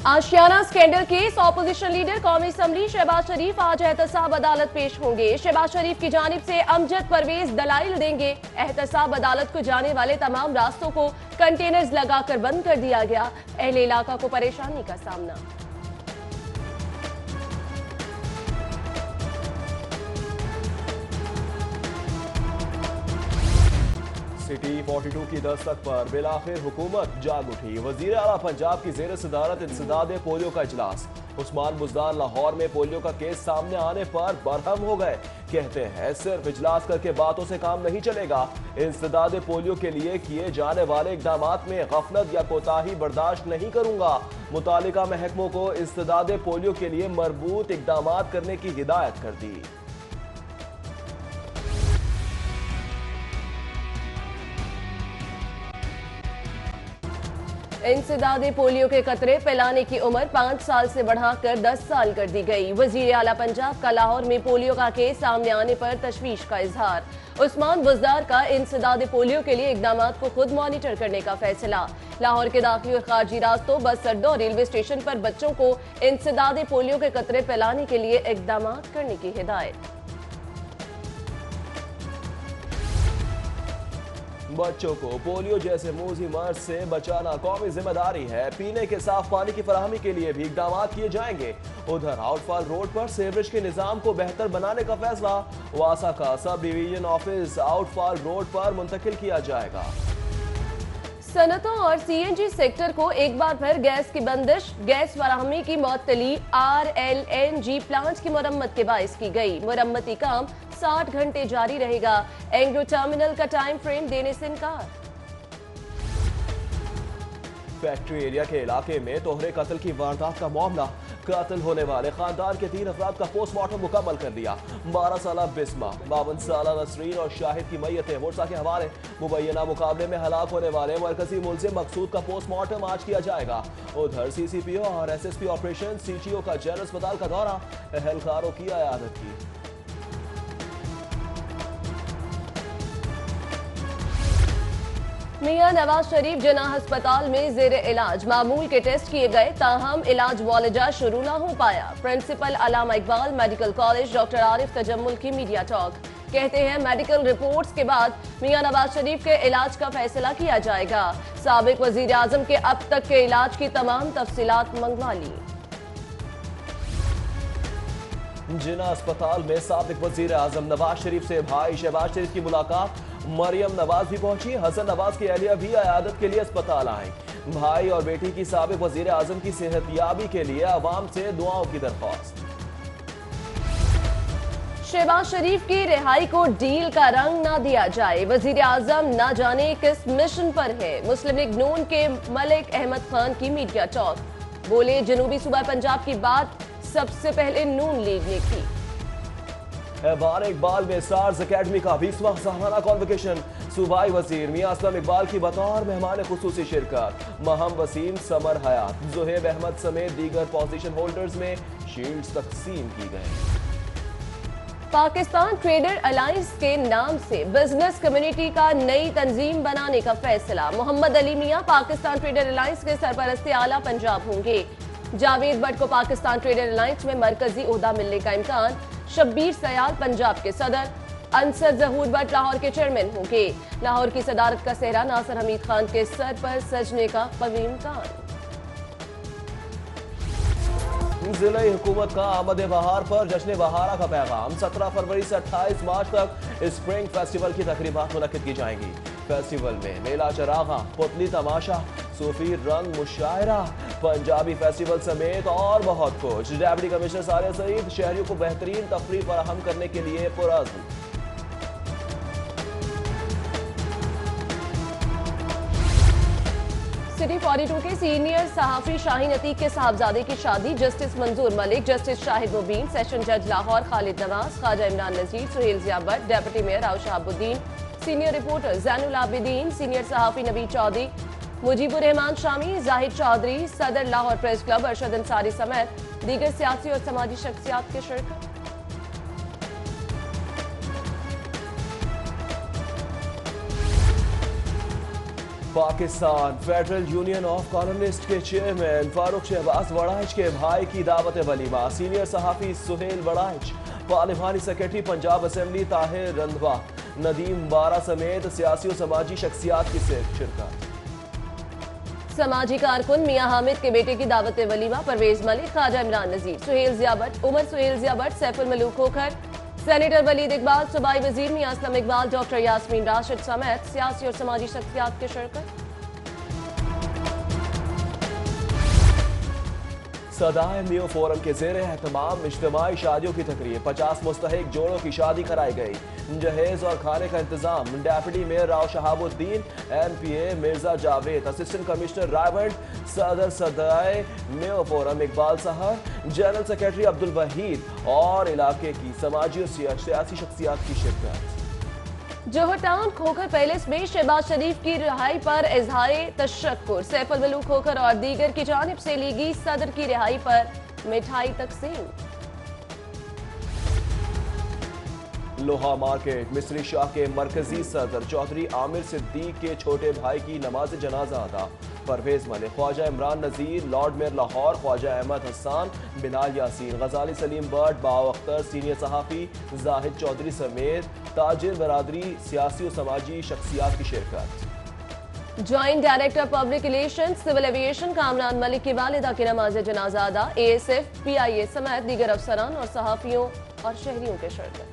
आशियाना scandal case opposition leader कौमी assembly Shahbaz शरीफ आज एहतसाब अदालत पेश होंगे। शहबाज शरीफ की जानिब से अमजद परवेज दलाइल देंगे। एहतसाब अदालत को जाने वाले तमाम रास्तों को कंटेनर्स लगाकर बंद कर दिया गया। अहले इलाका को परेशानी का सामना। सिटी 42 की दस्तक पर बिलाखिर हुकूमत जाग उठी। वजीर आला पंजाब की जेर सदारत इंसदाद पोलियो का इजलास। उस्मान बुज़दार लाहौर में पोलियो का केस सामने आने पर बरहम हो गए। कहते हैं सिर्फ इजलास करके बातों से काम नहीं चलेगा। इंसदाद पोलियो के लिए किए जाने वाले इकदामात में गफलत या कोताही बर्दाश्त नहीं करूंगा। मुतालिका महकमों को इंसदाद पोलियो के लिए मरबूत इकदामात करने की हिदायत कर दी। इंसदादे पोलियो के कतरे पिलाने की उम्र 5 साल से बढ़ाकर 10 साल कर दी गई। वजीर आला पंजाब का लाहौर में पोलियो का केस सामने आने पर तशवीश का इजहार। उस्मान बुज़दार का इंसदादे पोलियो के लिए इकदामात को खुद मॉनिटर करने का फैसला। लाहौर के दाखिली और खारजी रास्तों, बस अड्डों और रेलवे स्टेशन पर बच्चों को इंसदादे पोलियो के कतरे पिलाने के लिए इकदामात करने की हिदायत। बच्चों को पोलियो जैसे मूजी मर्ज से बचाना कौमी जिम्मेदारी है। पीने के साफ पानी की फराहमी के लिए भी इकदाम किए जाएंगे। उधर आउटफॉल रोड पर सीवरेज के निजाम को बेहतर बनाने का फैसला। वासा का sub division office outfall road पर मुंतकिल किया जाएगा। सनतों और सीएनजी सेक्टर को एक बार फिर गैस की बंदिश। गैस फराहमी की मुअत्तली RLNG प्लांट की मुरम्मत के बाइस की गई। मुरम्मती काम 60 घंटे जारी रहेगा। एंग्रो टर्मिनल का टाइम फ्रेम देने से इनकार। फैक्ट्री एरिया के इलाके में तोहरे कत्ल की वारदात का मामला। कत्ल होने वाले खानदान के 3 अफराद का पोस्टमार्टम मुकम्मल कर दिया। 12 साल बिस्मा, 52 साल नसरीन और शाहिद की मैयतें मोर्चा के हवाले। मुबैना मुकाबले में हलाक होने वाले मरकजी मुलजिम मकसूद का पोस्टमार्टम आज किया जाएगा। उधर CCPO और SSP ऑपरेशन CTO का जनरल अस्पताल का दौरा। एहलकारों की अयादत की। मियां नवाज शरीफ जनाह अस्पताल में जेर इलाज। मामूल के टेस्ट किए गए, ताहम इलाज मुआलजा शुरू न हो पाया। Principal Allama Iqbal medical college doctor Arif Tajammul की मीडिया टॉक। कहते हैं मेडिकल रिपोर्ट्स के बाद मियां नवाज शरीफ के इलाज का फैसला किया जाएगा। साबिक वजीर आजम के अब तक के इलाज की तमाम तफसीलात मंगवा ली। जिना अस्पताल में साबिक वजीर आजम नवाज शरीफ से भाई शहबाज शरीफ की मुलाकात। मरियम नवाज भी पहुंची। हसन नवाज की अहलिया भी अयादत के लिए अस्पताल आई। भाई और बेटी की साबिक वजीर आजम की सेहतयाबी के लिए अवाम से दुआओं की दरख्वास्त। शहबाज शरीफ की रिहाई को डील का रंग ना दिया जाए। वजीर आजम न जाने किस मिशन पर है। मुस्लिम लीग नून के मलिक अहमद खान की मीडिया टॉक। बोले जनूबी सूबा पंजाब की बात सबसे पहले नून लीग ने की। बार इकबाल में स्टार्स अकेडमी का 20वां सालाना कॉन्वोकेशन। सूबाई वजीर मियां असलम इकबाल की बतौर मेहमान खुसूसी शिरकत। महम वसीम, समर हयात, जुहेब अहमद समेत दीगर पोजीशन होल्डर्स में शील्ड्स तकसीम की गई। पाकिस्तान ट्रेडर अलायंस के नाम से बिजनेस कम्युनिटी का नई तंजीम बनाने का फैसला। मोहम्मद अली मियां पाकिस्तान ट्रेडर अलायंस के सरपरस्ती आला पंजाब होंगे। जावेद भट्ट को पाकिस्तान ट्रेडर अलायंस में मरकजी ओहदा मिलने का इम्कान। शब्बीर सयाल पंजाब के सदर। अंसर जहूर भट्ट लाहौर के चेयरमैन होंगे। लाहौर की सदारत का सेहरा नासिर हमीद खान के सर पर सजने का कवी इम्कान। जिला हुकूमत का आमद बहार पर जश्न बहारा का पैगाम। 17 फरवरी से 28 मार्च तक स्प्रिंग फेस्टिवल की तकरीबात मुनक्किद की जाएंगी। फेस्टिवल में मेला चरागा, पुतली तमाशा, सूफी रंग मुशायरा, पंजाबी फेस्टिवल समेत और बहुत कुछ। डिप्टी कमिश्नर सारिया सईद शहरियों को बेहतरीन तफरीह फराहम करने के लिए पुरअज़्म। सिटी 42 के सीनियर सहाफी शाहीन अतीक के साहबजादे की शादी। Justice Manzoor Malik, justice Shahid Mubeen, session जज Lahore Khalid Nawaz, Khawaja Imran Nazir, Suhail Zia Bhatt, deputy mayor Rao Shahabuddin, senior reporter Zainul Abideen, senior सहाफी नबी चौधरी, मुजीबुर रहमान शामी, जाहिद चौधरी, सदर लाहौर प्रेस क्लब अरशद अंसारी समेत दीगर सियासी और समाजी शख्सियात की शिरकत। Pakistan federal union of columnist के चेयरमैन फारूक शहबाज वड़ाइच के भाई की दावत वलीमा। सीनियर सहाफी सुहेल वड़ाइच, पार्लिमानी सेक्रेटरी पंजाब असेंबली ताहिर रंधवा, नदीम बारा समेत सियासी और समाजी शख्सियात की शिरकत। समाजी कारकुन मियां हामिद के बेटे की दावत वलीमा। परवेज मलिक, ख्वाजा इमरान नजीर, सुहेल जिया भट्ट, उमर सुहेल जिया भट्ट, सैफुल मलूक खोखर, सेनेटर वलीद इकबाल, सूबाई वजीर मियां असलम इकबाल, डॉक्टर यास्मीन राशिद समेत सियासी और समाजी शख्सियात की शिरकत। सदाए मियो फोरम के जेर एहतमाम इज्तिमाई शादियों की तकरीब। 50 मुस्तहिक जोड़ों की शादी कराई गई। जहेज और खाने का इंतजाम। Deputy mayor Rao Shahabuddin, NPA Mirza Javed, assistant commissioner Raiwind, सदर सदाए मियो फोरम इकबाल सहर, जनरल सेक्रेटरी अब्दुल वहीद और इलाके की समाजी और सियासी शख्सियात की शिरकत। जोहर टाउन खोखर पैलेस में शहबाज शरीफ की रिहाई पर इजहार तशक्कुर। सैफुल मलूक खोखर और दीगर की जानिब से लीगी सदर की रिहाई पर मिठाई तकसीम। लोहा मार्केट मिस्री शाह के मरकजी सदर चौधरी आमिर सिद्दीक के छोटे भाई की नमाज जनाजा अदा। परवेज मलिक, ख्वाजा इमरान नजीर, लॉर्ड मेयर लाहौर, ख्वाजा अहमद हसन, बिलाल यासीन, गजाली सलीम बट, बाव अख्तर, सीनियर सहाफी जाहिद चौधरी समेत ताजिर बरादरी, सियासी और समाजी शख्सियात की शिरकत। Joint director public relation civil aviation Kamran Malik की वालिदा की नमाज जनाजा अदा। ASF, PIA समेत दीगर अफसरान और सहाफियों और शहरियों के शिरकत।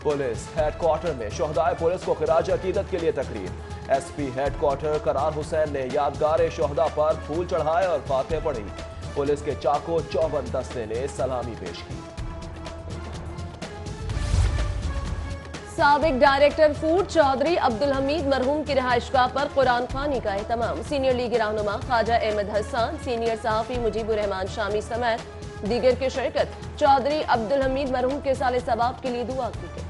पुलिस हेडक्वार्टर में शोहदाए पुलिस को खिराज अकीदत के लिए तकरीब। SP हेडक्वार्टर करार हुसैन ने यादगार शोहदा पर फूल चढ़ाए और फातिहा पढ़ी। पुलिस के चाको चौबंद दस्ते ने सलामी पेश की। साबिक डायरेक्टर फूड चौधरी अब्दुल हमीद मरहूम की रिहाइशगाह पर कुरान खानी का एहतमाम। सीनियर लीग रहनुमा ख्वाजा अहमद हसन, सीनियर सहाफी मुजीबुर रहमान शामी समेत दीगर की शिरकत। चौधरी अब्दुल हमीद मरहूम के साले सवाब के लिए दुआ की गई।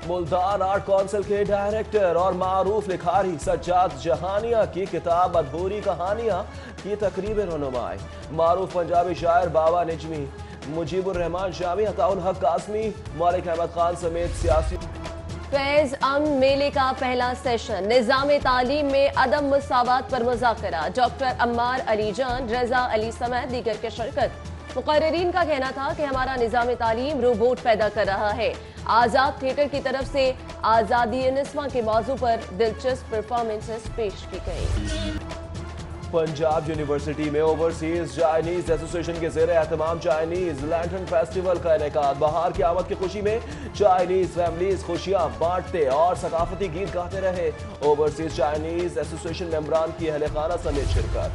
मुल्तान आर्ट काउंसिल के डायरेक्टर और मारूफ लिखारी सज्जाद जहानिया की किताब अधूरी कहानियां की तकरीब रनुमाई। मारूफ पंजाबी शायर बाबा निजमी, मुजीबुर रहमान शामी, अताउल हक कासमी, मालिक अहमद खान समेत सियासी। फैज अमन मेले का पहला सेशन। निजाम तालीम में अदम मुसावात पर मुज़ाकरा। डॉक्टर अम्मार अली जान, रजा अली समेत दीगर के शिरकत। मुक़र्रिरीन का कहना था कि हमारा निजाम तालीम रोबोट पैदा कर रहा है। आज़ाद थिएटर की तरफ से आज़ादी निस्वा के मौजू पर दिलचस्प परफॉर्मेंसेस पेश की गई। पंजाब यूनिवर्सिटी में ओवरसीज चाइनीज एसोसिएशन के ज़ेर एहतमाम चाइनीज लैंटर्न फेस्टिवल का इनेकाद। बहार की आमद की खुशी में चाइनीज फैमिलीज खुशियां बांटते और सकाफती गीत गाते रहे। ओवरसीज चाइनीज एसोसिएशन मेंबरान की अहले खाना समेत शिरकत।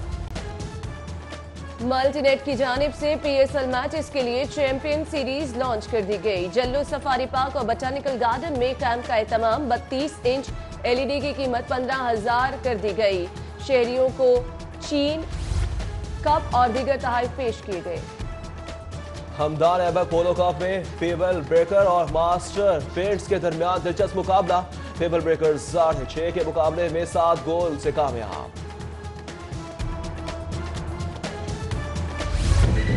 मल्टीनेट की जानिब से PSL मैचेस के लिए चैंपियन सीरीज लॉन्च कर दी गई। जल्लू सफारी पार्क और बोटानिकल गार्डन में कैंप का एहतमाम। 32 इंच LED की कीमत 15,000 कर दी गई। शहरियों को चीन कप और दीगर तोहफे पेश किए गए। हमदान ऐबक पोलो कप में पेबल ब्रेकर और मास्टर पेंट्स के दरमियान दिलचस्प मुकाबला। पेबल ब्रेकर 6.5 के मुकाबले में 7 गोल से कामयाब।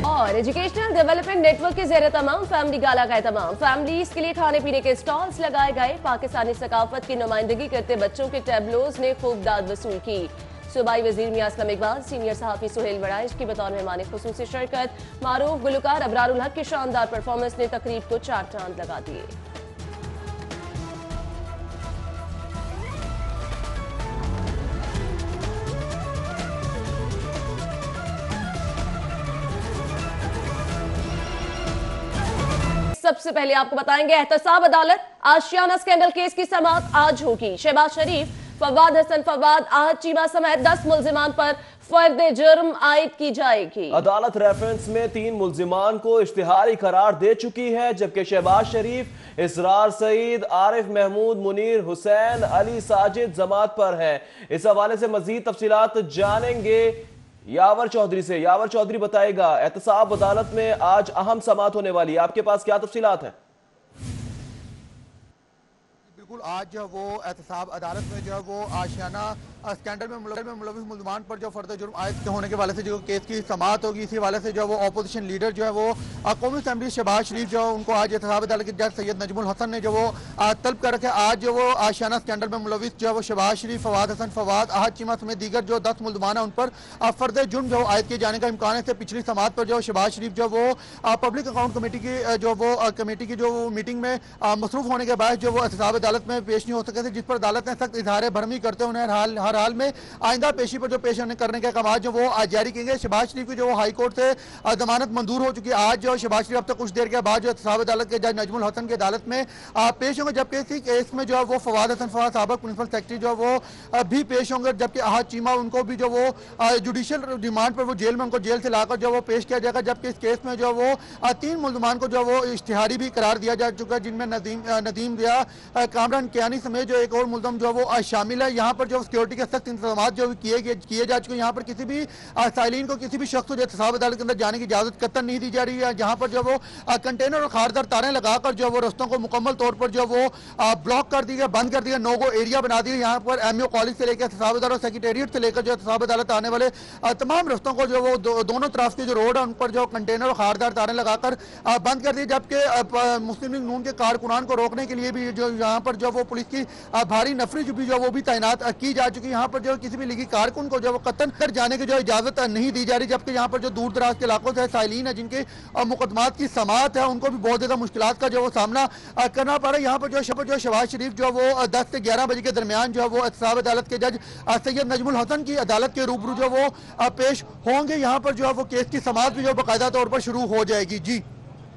और एजुकेशनल डेवलपमेंट नेटवर्क के ज़ेर तमाम फैमिली गाला का एहतमाम। फैमिलीज के लिए खाने पीने के स्टॉल्स लगाए गए। पाकिस्तानी सकाफत की नुमाइंदगी करते बच्चों के टैबलोज ने खूब दाद वसूल की। सूबाई वजीर मियां असलम इकबाल, सीनियर सहाफी सुहेल वड़ाइच की बतौर मेहमान खुसूसी शिरकत। मारूफ गुलकार अबरारुल हक की शानदार परफॉर्मेंस ने तकरीब को 4 चांद लगा दिए। सबसे पहले आपको बताएंगे एहतसाब अदालत आशियाना स्कैंडल केस की समाअत आज होगी। शहबाज शरीफ, फवाद हसन फवाद, आहद चीमा समेत 10 मुल्जिमान पर फर्द जुर्म आयद की जाएगी। अदालत रेफरेंस में 3 मुल्जिमान को इश्तिहारी करार दे चुकी है, जबकि शहबाज शरीफ, इसरार सईद, आरिफ महमूद, मुनीर हुसैन, अली साजिद जमात पर है। इस हवाले से मजीद तफसीलात जानेंगे यावर चौधरी से। यावर चौधरी बताएगा, एहतसाब अदालत में आज अहम समाअत होने वाली है, आपके पास क्या तफसीलात है? बिल्कुल, आज जो वो एहतसाब अदालत में जो है वो आशियाना स्कैंडल में मुलविस मुल्ज़मान पर जो फर्द जुर्म आयद होने के वाले से जो केस की समाअत होगी, इसी वाले से जो वो अपोजिशन लीडर जो है वो कौमी असम्बली शहबाज शरीफ जो उनको आज एहतसाब अदालत के जज सैयद नजमुल हसन ने जो वो तलब कर रखे। आज जो वो आशियाना स्कैंडल में मुलविस जो है वो शहबाज शरीफ, फवाद हसन फवाद, आहद चीमा समेत दीगर जो 10 मुल्ज़मान है उन पर फर्द जुर्म जो आयद किए जाने का इम्कान है। से पिछली समाअत पर जो शहबाज शरीफ जो वो पब्लिक अकाउंट कमेटी की जो वो कमेटी की जो मीटिंग में मसरूफ होने के बाद जो वो एहतसाब अदालत में पेश नहीं हो सके थे, जिस पर अदालत ने सख्त इजहार भरमी करते उन्हें हर हाल में आइंदा पेशी पर जो पेश करने के अहकाम जो वो आज जारी किए। शहबाज शरीफ की जो हाई कोर्ट से जमानत मंजूर हो चुकी है। आज जो शहबाज शरीफ अब तक कुछ देर के बाद जो एहतसाब अदालत के जज नजमुल हसन की अदालत में पेश होंगे, जबकि इसी केस में जो है वो फवाद हसन फवाद साबिक प्रिंसिपल सेक्रेटरी जो वो भी पेश होंगे, जबकि आहद चीमा उनको भी जो वो जुडिशियल रिमांड पर वो जेल में उनको जेल से लाकर जो वो पेश किया जाएगा। जबकि इस केस में जो वो 3 मुल्ज़मान को जो वो इश्तिहारी भी करार दिया जा चुका है, जिनमें नदीम रिया, कामरान कियानी समेत जो एक और मुल्ज़म जो वो शामिल है। यहाँ पर जो सिक्योरिटी के सख्त इंतजाम जो किए जा चुके हैं। यहाँ पर किसी भी साइलिन को किसी भी शख्स को जो एहतसाब अदालत के अंदर जाने की इजाजत कतई नहीं दी जा रही है। यहाँ पर जो वो कंटेनर और खारदार तारें लगाकर जो वो रस्तों को मुकम्मल तौर पर जो वो ब्लॉक कर दिया, बंद कर दिया, नो गो एरिया बना दिया। यहाँ पर MU कॉलेज से लेकर एहतसाब अदालत सेक्रेटेरिएट से लेकर जो एहतसाब अदालत आने वाले तमाम रस्तों को जो वो दोनों तरफ के जो रोड है उन पर जो कंटेनर और खारदार तारें लगाकर बंद कर दी। जबकि मुस्लिम लीग नून के कारकुनान को रोकने के लिए भी जो यहाँ पर जो वो पुलिस की भारी नफरी जो भी जो वो भी तैनात की जा चुकी है। यहाँ पर जो किसी भी लीगी कारकुन को जो वो कतन कर जाने की जो इजाजत नहीं दी जा रही। जबकि यहाँ पर जो दूर दराज के इलाकों से साइलिन है जिनके मुकदमात की समाअत है, उनको भी बहुत ज्यादा मुश्किलात का जो वो सामना करना पड़ रहा है। यहाँ पर जो शहबाज शरीफ जो वो 10 से 11 बजे के दरमियान जो है वो एहतसाब अदालत के जज सैयद नजमुल हसन की अदालत के रूबरू जो वो पेश होंगे। यहाँ पर जो है वो केस की समाअत भी जो बाकायदा तौर पर शुरू हो जाएगी। जी।